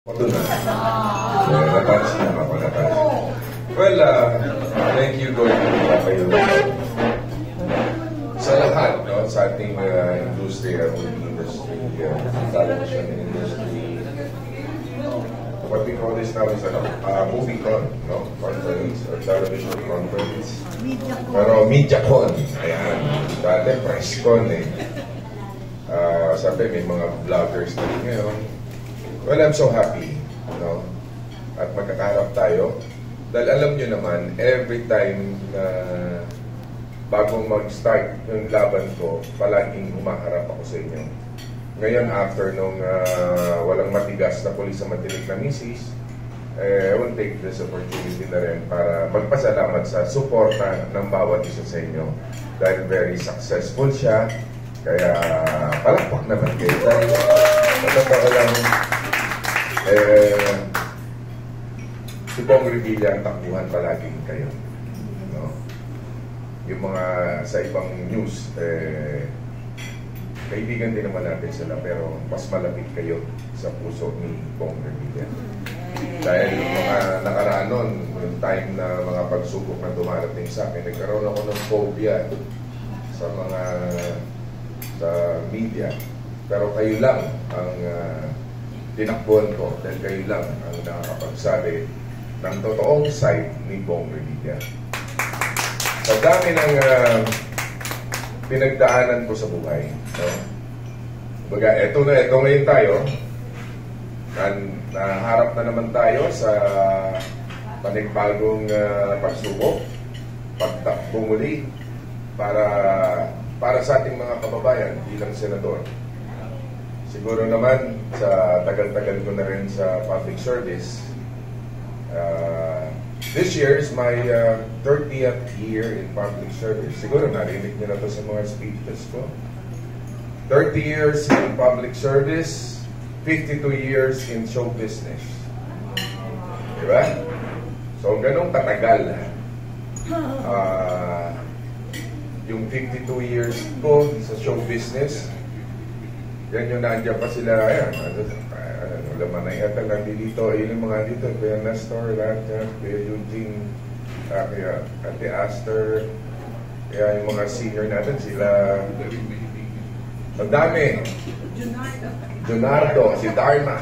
Doon na. Natouch na ako, natouch. Well, thank you, Gordon, kayo. Sa lahat, no, sa ating industriya, movie industry, television industry, what we call this now is movie con, no? Conference or television conference. Pero media con. Ayan. Dati press con eh. Sabi may mga vloggers na rin ngayon. Well, I'm so happy, no? At magkakaharap tayo. Dahil alam nyo naman, every time na bago mag-start yung laban ko, palaging humaharap ako sa inyo. Ngayon, after nung walang matigas na pulis sa matinig na misis, I will take this opportunity na rin para magpasalamat sa suporta ng bawat isa sa inyo. Dahil very successful siya. Kaya palakpak naman kayo. Dahil matanda ko lang, si Bong Revilla ang takbuhan palaging kayo. No? Yung mga sa ibang news, kaibigan din naman natin sila, pero mas malapit kayo sa puso ni Bong Revilla. Dahil yung mga nakaraan nun, yung time na mga pagsubok na dumarating sa akin, nagkaroon ako ng phobia sa mga sa media. Pero kayo lang ang tinakbuhan ko dahil kayo lang ang nakakapagsabi ng totoong side ni Bong Revilla. Sa dami ng pinagdaanan ko sa buhay, no? Baga, eto ngayon tayo, naharap na naman tayo sa panigbagong pagsubok, pagtakbo muli para sa ating mga kababayan bilang senador. Siguro naman, sa tagal-tagal ko na rin sa public service, this year is my 30th year in public service. Siguro narinig niyo na to sa mga speeches ko. 30 years in public service, 52 years in show business. Diba? So, ganong katagal. Yung 52 years ko sa show business, yan yung nandiyan pa sila, ayan, laman na yata lang dito, yung mga dito, Kuya Nestor, lahat yan, Kuya Eugene, kaya Ate Aster, kaya yung mga senior natin, sila, madami, Junardo, si Dharma.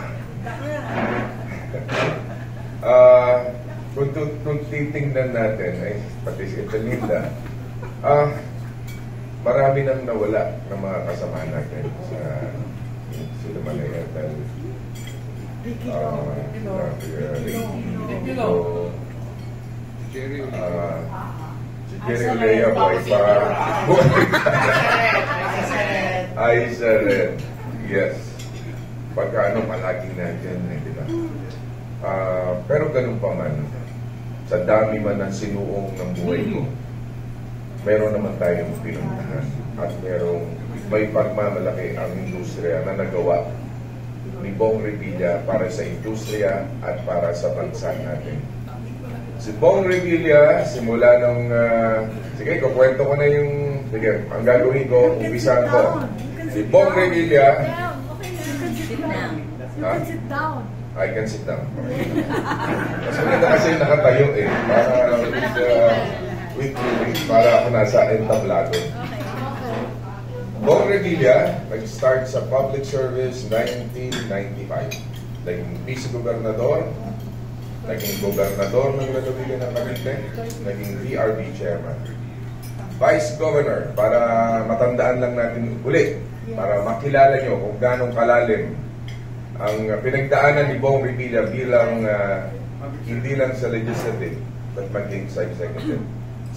Kung titingnan natin, ay, pati si Etelinda, marami nang nawala ng mga kasama natin sa sila Malayatal. Si Jerry Lea Boy pa. Ay, sir. Yes. Pagkano palaging nandiyan, di ba? Pero ganun pa man, sa dami man ng sinuong ng buhay ko, meron naman tayong pinuntahan at may pagmamalaki ang industriya na nagawa ni Bong Revilla para sa industriya at para sa bansa natin. Si Bong Revilla, simula nung sige, kukwento ko na yung sige, ang gagawin ko, umpisahan ko. Si Bong Revilla, sit down. I can sit down. Mas maganda kasi nakatayo eh. Para ako nasa entablado. Bong Revilla nag-start sa public service 1995. Naging vice-gobernador, naging gobernador ng lalawigan ng Cavite, naging VRB chairman. Vice Governor, para matandaan lang natin ulit, para makilala nyo kung ganong kalalim ang pinagdaanan ni Bong Revilla bilang hindi lang sa legislative, but maging sa executive.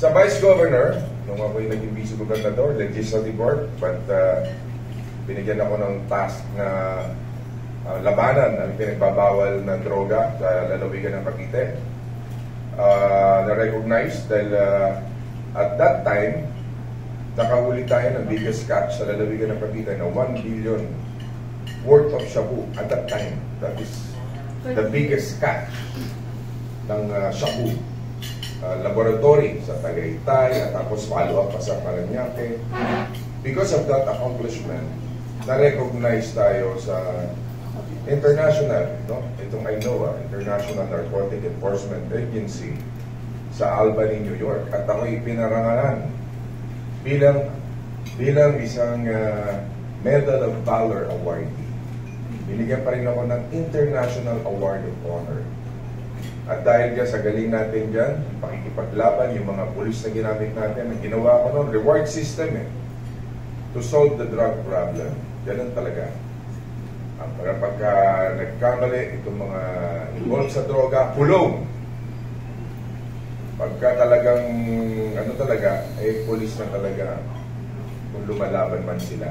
Sa Vice Governor, nung ako'y naging vice-gobernador, legislative board, but binigyan ako ng task na labanan ang pinagbabawal ng droga sa lalawigan ng Cavite. Na-recognize dahil at that time, nakahuli tayo ng biggest catch sa lalawigan ng Cavite na 1 billion worth of shabu at that time. That is the biggest catch ng shabu. Laboratory sa Tagaytay at tapos follow-up pa sa Parañaque. Because of that accomplishment, na-recognize tayo sa international, no? Itong INOA, International Narcotic Enforcement Agency sa Albany, New York. At ako'y pinarangalan bilang isang Medal of Valor awardee. Binigyan pa rin ako ng International Award of Honor. At dahil dyan sa galing natin dyan, pakikipaglaban, yung mga pulis na ginamit natin, ang ginawa ko noon, reward system to solve the drug problem. Ganun talaga. Para pagka nagkamali, itong mga involved sa droga, kulong. Pagka talagang, ano talaga, pulis na talaga kung lumalaban man sila.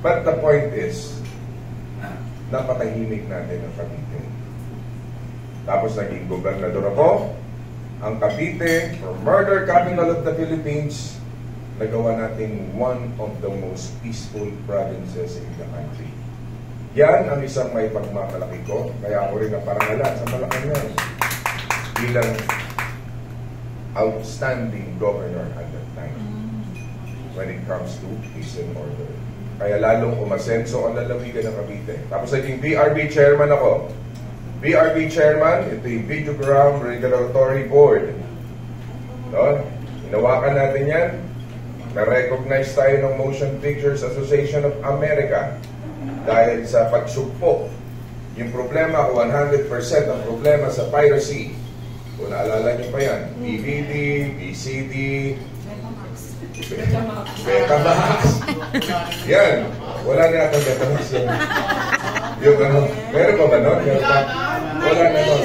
But the point is, napatahimik natin ang Cavite. Tapos naging gobernador ako, ang Cavite, for murder capital of the Philippines, nagawa natin one of the most peaceful provinces in the country. Yan ang isang may pagmamalaki ko, kaya ako rin naparangalan sa Malacanang bilang outstanding governor at that time when it comes to peace and order. Kaya lalong umasenso ang lalawigan ng Cavite. Tapos naging BRB chairman ako. BRB chairman, ito yung Videogram Regulatory Board. No? Hinawakan natin yan. Na-recognize tayo ng Motion Pictures Association of America dahil sa pagsugpo. Yung problema, 100% ang problema sa piracy. Kung naalala niyo pa yan, DVD, VCD, Betamax. Yan. Wala na akong Betamax yan. Yung ano, meron pa ba nun? Wala na nun.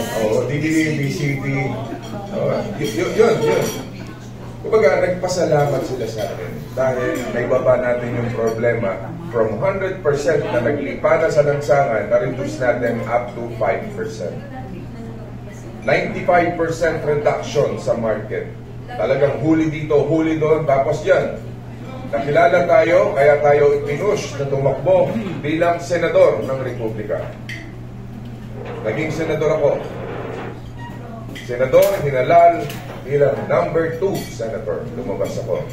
DVD, VCD. Yun. Kumbaga, nagpasalamat sila sa akin dahil naibaba natin yung problema from 100% na naglipa na sa lansangan, na-reduce natin up to 5%. 95% reduction sa market. Talagang huli dito, huli doon, tapos yan. Nakilala tayo, kaya tayo ipinush na tumakbo bilang senador ng Republika. Naging senador ako. Senador, hinalal bilang number 2 senator. Lumabas ako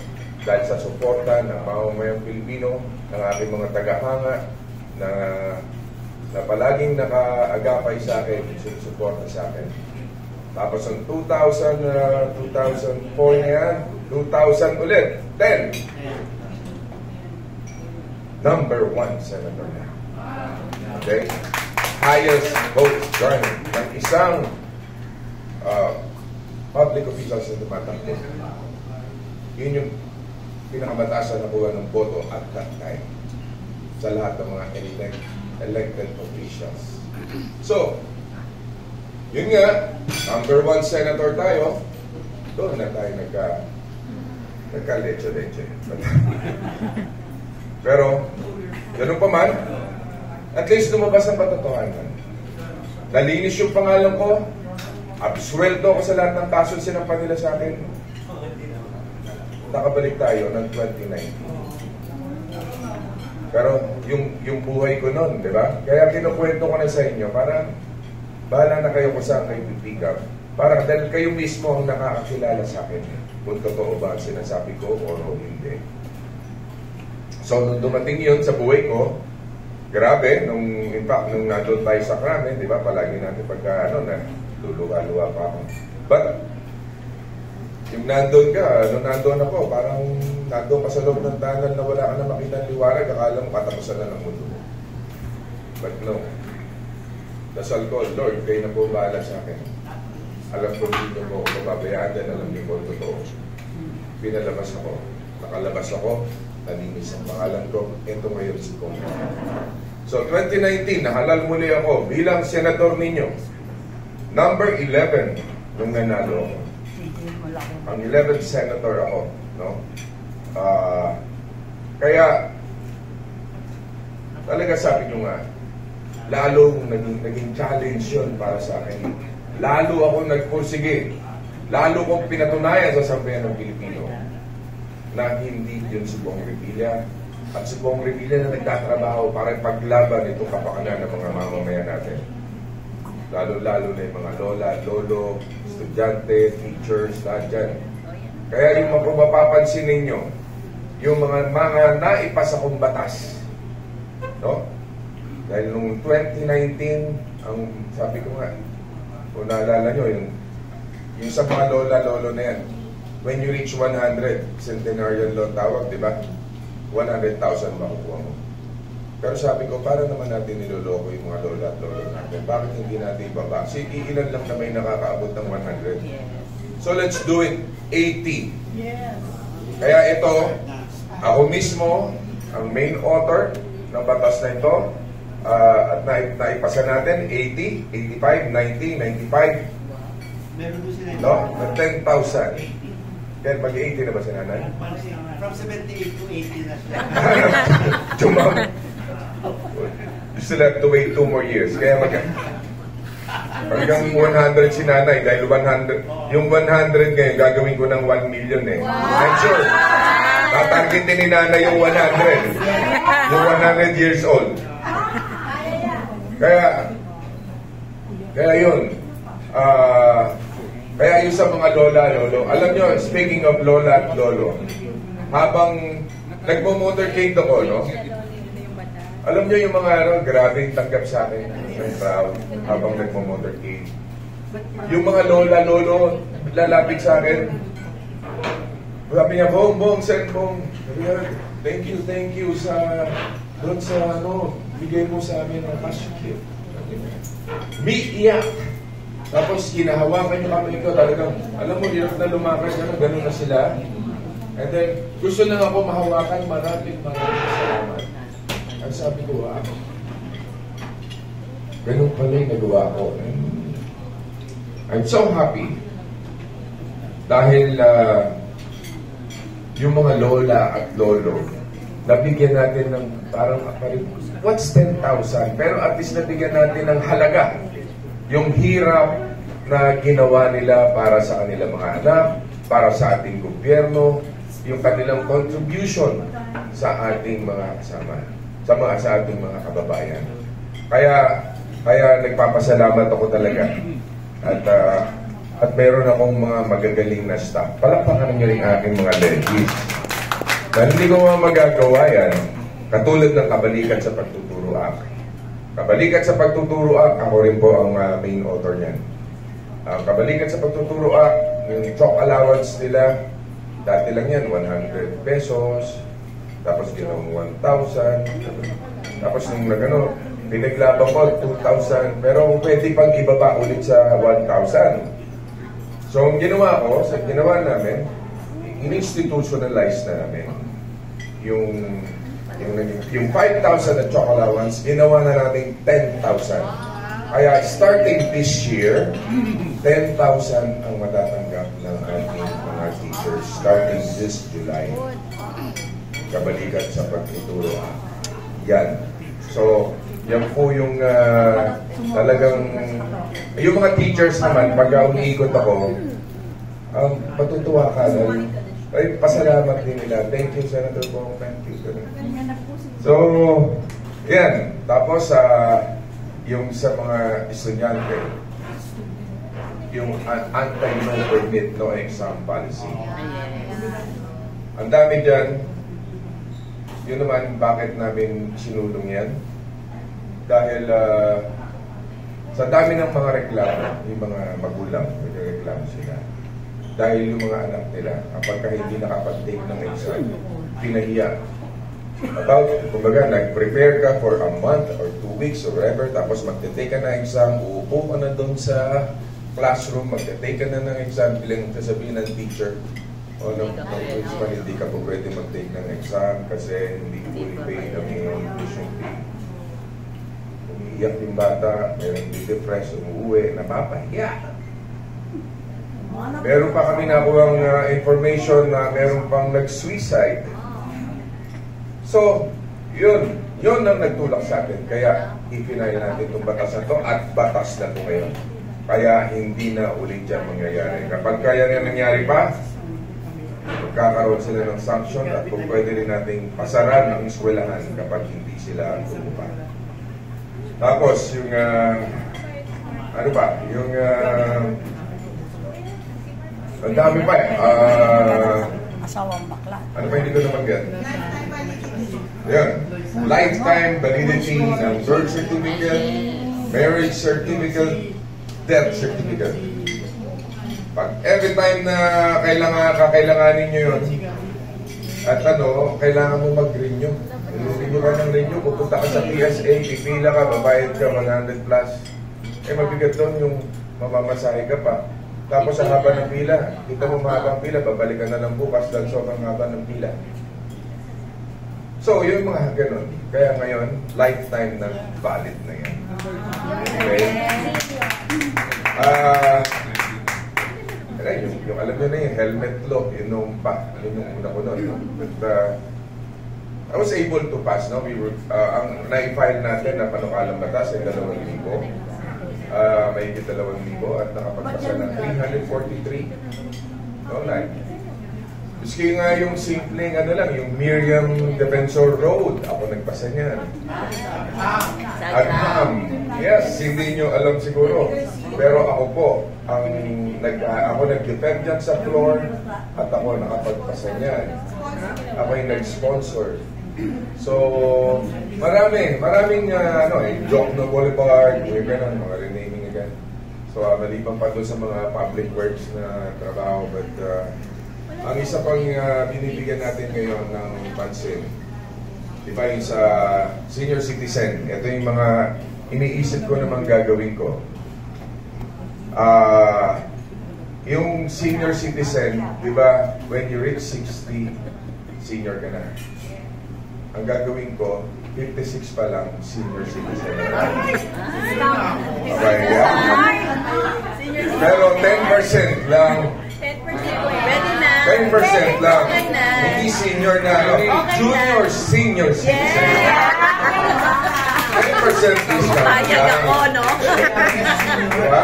dahil sa suporta ng mamamayang Pilipino, ng aking mga tagahanga na palaging nakaagapay sa akin, sinusuporta sa akin. Tapos ang 2004 na yan, 2000 ulit, 10. Number 1 senator na. Okay? Highest votes garnered ng isang public officials na tumatakbo. Yun yung pinakamataas na nakuha ng boto at that time sa lahat ng mga elected officials. So, yun nga, number 1 senator tayo, doon na tayo nagka-leche-leche. Pero, ganun pa man, at least lumabas ang katotohanan. Nalinis yung pangalan ko, absueldo ako sa lahat ng kaso sinampan nila sa akin. Nakabalik tayo ng 2019. Pero yung buhay ko noon, di ba? Kaya kinukwento ko na sa inyo, para bahala na kayo kung saan kayo pipick up. Para dahil kayo mismo ang nakakakilala sa akin kung totoo ba ang sinasabi ko o hindi. So, nung dumating yun sa buhay ko, grabe, in fact, nung nandun tayo sa krame, di ba, palagi natin pagka, luluwa-luwa pa ako. But, yung nandun ka, nung nandun ako, parang nandun ka sa loob ng tunnel na wala ka na makita liwanag, akala mo katapusan na ng mundo. But no. Dasal ko, Lord, kayo na po bahala sa akin. Alam ko dito ko, kababayaan din, alam niyo ko totoo. Pinalabas ako, nakalabas ako, nalinis ang pangalan ko, ito ngayon si Kong. So, 2019, nahalal muli ako bilang senador ninyo. Number 11, nung nanalo ako. Ang 11th senator ako, no? Kaya, talaga sabi nyo nga, lalo naging challenge yun para sa akin. Lalo akong nagpursige. Lalo kong pinatunayan sa sambayan ng Pilipino na hindi yun si Bong Revilla at si Bong Revilla na nagtatrabaho para paglaban itong kapakanan ng mga mamamayan natin. Lalo-lalo na yung mga lola, lolo, estudyante, teachers, lahat dyan. Kaya yung kung mapapansin ninyo, yung mga naipasa kong batas, no? Dahil nung 2019, ang sabi ko nga, kung naalala nyo, yung sa mga lola-lolo na yan, when you reach 100, centenarian law tawag, di ba? 100,000 makukuha mo. Pero sabi ko, para naman natin niloloko yung mga lola at lolo natin. Bakit hindi natin ibaba? Kasi iilan lang na may nakakaabot ng 100. So let's do it 80. Yes. Kaya ito, ako mismo, ang main author ng batas na ito, at naipasa natin 80, 85, 90, 95. Meron doon sila. No? Ng 10,000. Kaya mag-80 na ba si nanay? From 78 to 80 na siya. Tumam. You still have to wait 2 more years. Kaya hanggang 100 si nanay dahil 100. Yung 100 ngayon gagawin ko ng 1 million eh. I'm sure. Tatargetin ni nanay yung 100. Yung 100 years old. Kaya yun. Kaya yung sa mga lola, lolo. Alam nyo, speaking of lola at lolo, habang nagmo-motorcade ako, no? Alam nyo yung mga grabe tanggap sa akin. I'm proud habang nagmo-motorcade. Yung mga lola, lolo, lalapit sa akin. Sabi niya, Bong, send Bong. Thank you sa doon sa bigay mo sa amin ng cash gift. Iyak. Tapos kinahawakan yung kamay ko, talagang, alam mo, hirap na lumakad, gano'n na sila. And then, gusto lang ako mahawakan, maraming salamat. Ang sabi ko, ganun pala yung nagawa ko. I'm so happy dahil yung mga lola at lolo, nabigyan natin ng parang, what's 10,000? Pero at least nabigyan natin ng halaga. Yung hirap na ginawa nila para sa kanilang mga anak, para sa ating gobyerno, yung kanilang contribution sa ating mga kasama, sa ating mga kababayan. Kaya nagpapasalamat ako talaga. At meron akong mga magagaling na staff. Palakpakan nyo rin aking mga legis. Dahil hindi ko magagawa yan, katulad ng Kabalikan sa Pagtuturo Act. Kabalikan sa Pagtuturo Act, ako rin po ang main author niyan. Kabalikan sa Pagtuturo Act, yung chalk allowance nila, dati lang yan, 100 pesos, tapos ginawang 1,000, tapos nung pinaglaban ko, 2,000, pero pwede pang ibaba ulit sa 1,000. So, ang ginawa namin, in-institutionalize na namin yung 5,000 na chalk allowance, ginawa na natin 10,000. Kaya starting this year, 10,000 ang matatanggap ng ating mga teachers starting this July. Kabalikan sa Pagtuturo. Yan. So, yan po yung talagang, yung mga teachers naman, pag umiikot ako, patutuwa ka na ay, pasalamat din nila. Thank you, Senator Bong. Thank you. So, yan. Tapos, yung sa mga estudyante, yung anti-no permit, no exam policy. Ang dami dyan. Yun naman, bakit namin sinulong yan? Dahil sa dami ng mga reklamo, yung mga magulang, nagreklamo sila. Dahil yung mga anak nila, kapag hindi nakapag-take ng exam, pinahiya. Kumbaga, nag-prepare ka for a month or 2 weeks or whatever, tapos magte-take ka na exam, uupo ka na doon sa classroom, magte-take ka na ng exam, bilang sasabihin ng teacher, o ng principal, hindi ka po pwede mag-take ng exam kasi hindi fully paid ang iyong tuition fee. Umiiyak yung bata, meron di-depress, umuwi, napapahiya. Meron pa kami nakuhang information na meron pang nag-suicide. So, yun ang nagtulak sa atin. Kaya, ipinay natin itong batas na ito at batas na ito ngayon. Kaya, hindi na ulit yan mangyayari. Kapag kaya na nangyari pa, magkakaroon sila ng sanction at kung pwede rin nating pasaran ang eskwelahan kapag hindi sila tumupa. Tapos, yung, ang dami pa asawang bakla. Ano pa hindi ko naman yan? Yan. lifetime validity ng birth certificate, marriage certificate, death certificate. Pag every time na kakailanganin nyo yun, at kailangan mo mag-renew. Renew ka ng renew, pupunta ka sa PSA, pipila ka, babayad ka 100 plus. Mabigat doon yung mamamasahe ka pa. Tapos sa haba ng pila, kita mo mahabang pila, babalikan na lang bukas dahil sobrang haba ng pila. So, yung mga ganun. Kaya ngayon, lifetime na valid na yan. Okay? Yung alam nyo na yung helmet law, yun nung pa, yun yung una ko nun. But, I was able to pass, no? We were, ang na-file natin na panukalang batas ay 2,000. May 2,000 at nakapagpasa ng 343. No, like, miski nga yung simpleng yung Miriam Defensor Road, ako nagpasa niyan. At yes, hindi nyo alam siguro. Pero ako po, ako nag-defend dyan sa floor at ako nakapagpasa niyan. Ako yung nag-sponsor. So, maraming Jokno Boulevard, mga renaming again. So, maliban pa doon sa mga public works na trabaho. But, ang isa pang binibigyan natin ngayon ng pansin, di ba yung sa senior citizen, ito yung mga iniisip ko namang gagawin ko. Yung senior citizen, di ba, when you reach 60, senior ka na. Ang gagawin ko, 56 pa lang, senior citizen. Okay, yeah? Pero 10% lang. 10% lang. Hindi senior na, junior senior citizen. 10% discount. Sayang ako, no? Diba?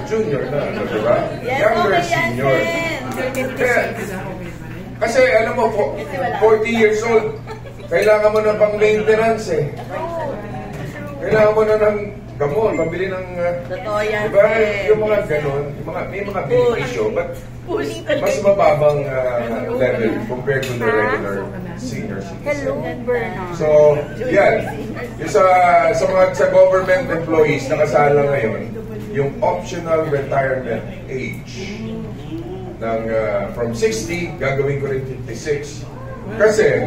Junior na, diba? Younger senior. Kasi alam mo, 40 years old, kailangan mo ng pang-maintenance eh. Kailangan mo na ng gamot, pambili ng... Totoo yan, diba, yung mga ganun, may mga benepisyo, but mas mababang level compared to the regular senior citizen. So, yan. Yung sa government employees, nakasala ngayon, yung optional retirement age ng from 60, gagawin ko rin 56. Kasi,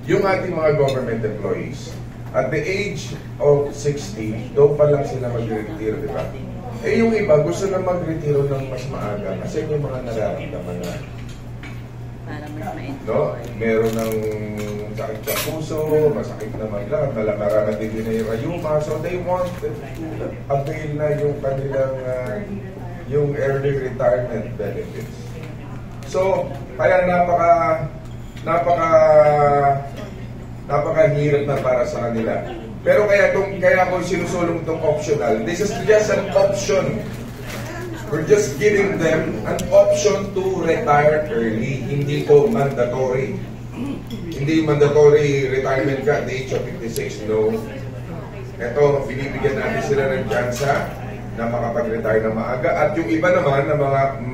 yung ating mga government employees, at the age of 60, doon pa lang sila mag-retiro, di ba? Yung iba, gusto na mag-retiro ng mas maaga kasi yung mga nararamdaman na. No? Meron ng sakit sa puso, masakit na maglakad, nararamdaman din na yung ayuma, so they want to avail na yung kanilang yung early retirement benefits. So, kaya napakahirap na para sa kanila. Pero kaya ako sinusulong itong optional. This is just an option. We're just giving them an option to retire early. Hindi po mandatory. Hindi mandatory retirement ka at the age of 56. No. Ito, binibigyan natin sila ng tsansa na makapag-retire na maaga. At yung iba naman, na mga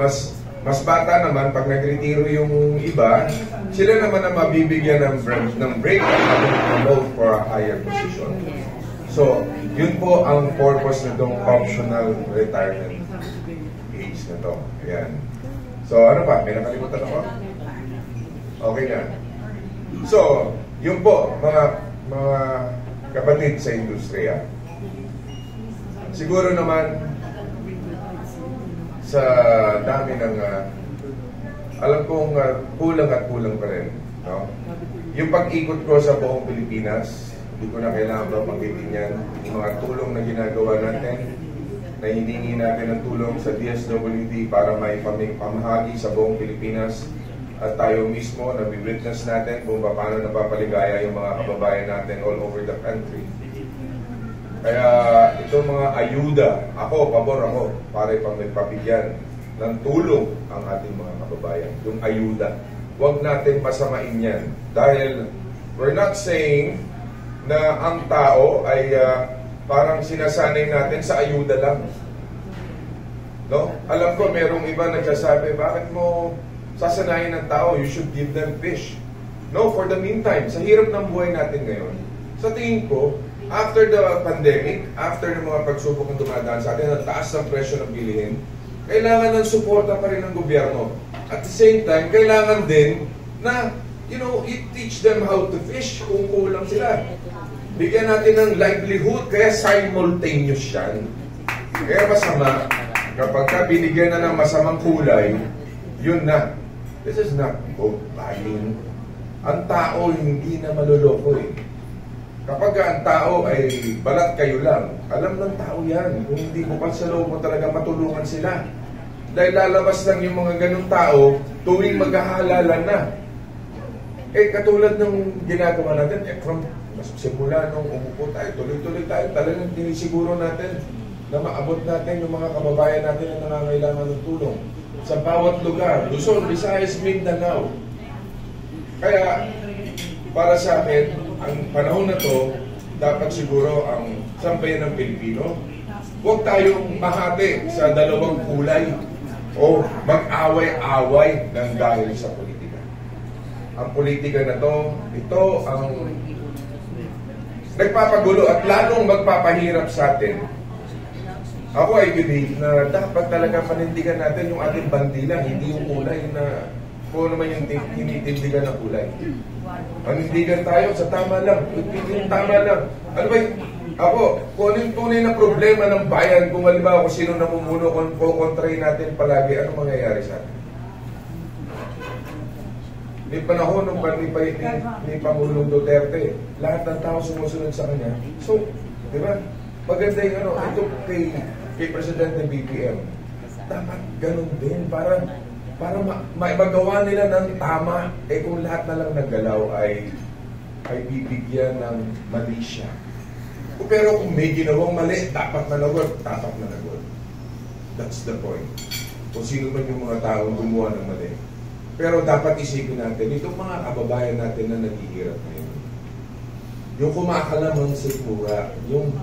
mas bata naman, pag nag-retiro yung iba, sila naman ang mabibigyan ng break at promote for a higher position. So, yun po ang purpose na itong optional retirement age na ito. Ayan. So, ano pa? May nakalimutan ako? Okay na. So, yun po, mga kapatid sa industriya. Siguro naman, sa dami ng alam kong kulang at kulang pa rin, no? Yung pag-ikot ko sa buong Pilipinas, hindi ko na kailangan ba panggitin yan, yung mga tulong na ginagawa natin, na hiningi natin ng tulong sa DSWD para may pamahagi sa buong Pilipinas, at tayo mismo na witness natin kung paano napapaligaya yung mga kababayan natin all over the country. Kaya itong mga ayuda, pabor ako, para ipagpapigyan ng tulong ang ating mga kababayan. Yung ayuda. Huwag natin pasamain yan. Dahil we're not saying na ang tao ay parang sinasanay natin sa ayuda lang. No? Alam ko, merong iba nagsasabi, bakit mo sasanayin ng tao? You should give them fish. No, for the meantime, sa hirap ng buhay natin ngayon, sa tingin ko, after the pandemic, after ng mga pagsubok na dumadaan sa atin, ang taas ng presyo ng bilihin, kailangan ng suporta pa rin ng gobyerno. At the same time, kailangan din na, i-teach them how to fish kung kulang sila. Bigyan natin ng livelihood, kaya simultaneous yan. Kaya masama, kapag ka binigyan na ng masamang kulay, yun na. This is not vote buying. Ang tao hindi na maluloko eh. Kapag ang tao ay balat kayo lang, alam ng tao yan. Kung hindi mo pa sa loob mo talaga matulungan sila. Dahil lalabas lang yung mga ganun tao tuwing maghahalalan na. Katulad ng ginagawa natin, from simula nung umupo tayo, tuloy-tuloy tayo, talagang tinisiguro natin na maabot natin yung mga kababayan natin na nangangailangan ng tulong. Sa bawat lugar, Luzon, Visayas, Mindanao. Kaya, para sa akin, ang panahon na to, dapat siguro ang sambayan ng Pilipino, huwag tayong mahati sa dalawang kulay o mag-away-away ng dahil sa politika. Ang politika na to, ito ang nagpapagulo at lalong magpapahirap sa atin. Ako ay believe na dapat talaga panindigan natin yung ating bandila, hindi yung kulay na kung naman yung tinitindigan na kulay. Panindigan tayo sa tama lang, yung tama lang. Ano ba ako, kung ano yung tunay na problema ng bayan, kung halimbawa kung sino namumuno, kung kukontrahin natin palagi, ano mangyayari sa atin? May panahon ng ni Pangulong Duterte, lahat ng tao sumusunod sa kanya. So, di ba? Maganda yung ito kay Presidente BBM. Dapat ganun din para maibagawa nila ng tama. Kung lahat na lang naggalaw ay bibigyan ng mali siya. Pero kung may ginawang mali, dapat managot. That's the point. Kung sino man yung mga taong gumawa ng mali. Pero dapat isipin natin, itong mga kababayan natin na naghihirap ngayon, yung kumakalamang sa mura, yung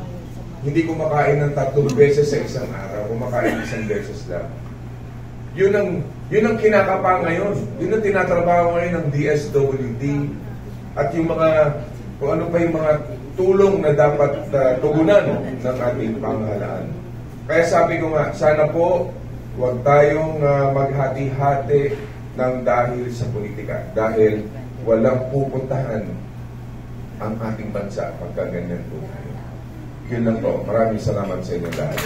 hindi kumakain ng 3 beses sa isang araw, kumakain isang beses lang. Yun ang kinakapa ngayon. Yun ang tinatrabaho ngayon ng DSWD at yung mga, kung ano pa yung mga tulong na dapat tugunan ng ating pamahalaan. Kaya sabi ko nga, sana po, huwag tayong maghati-hati ng dahil sa politika. Dahil walang pupuntahan ang ating bansa pagka ganyan po tayo. Yun lang po. Maraming salamat sa inyo lahat.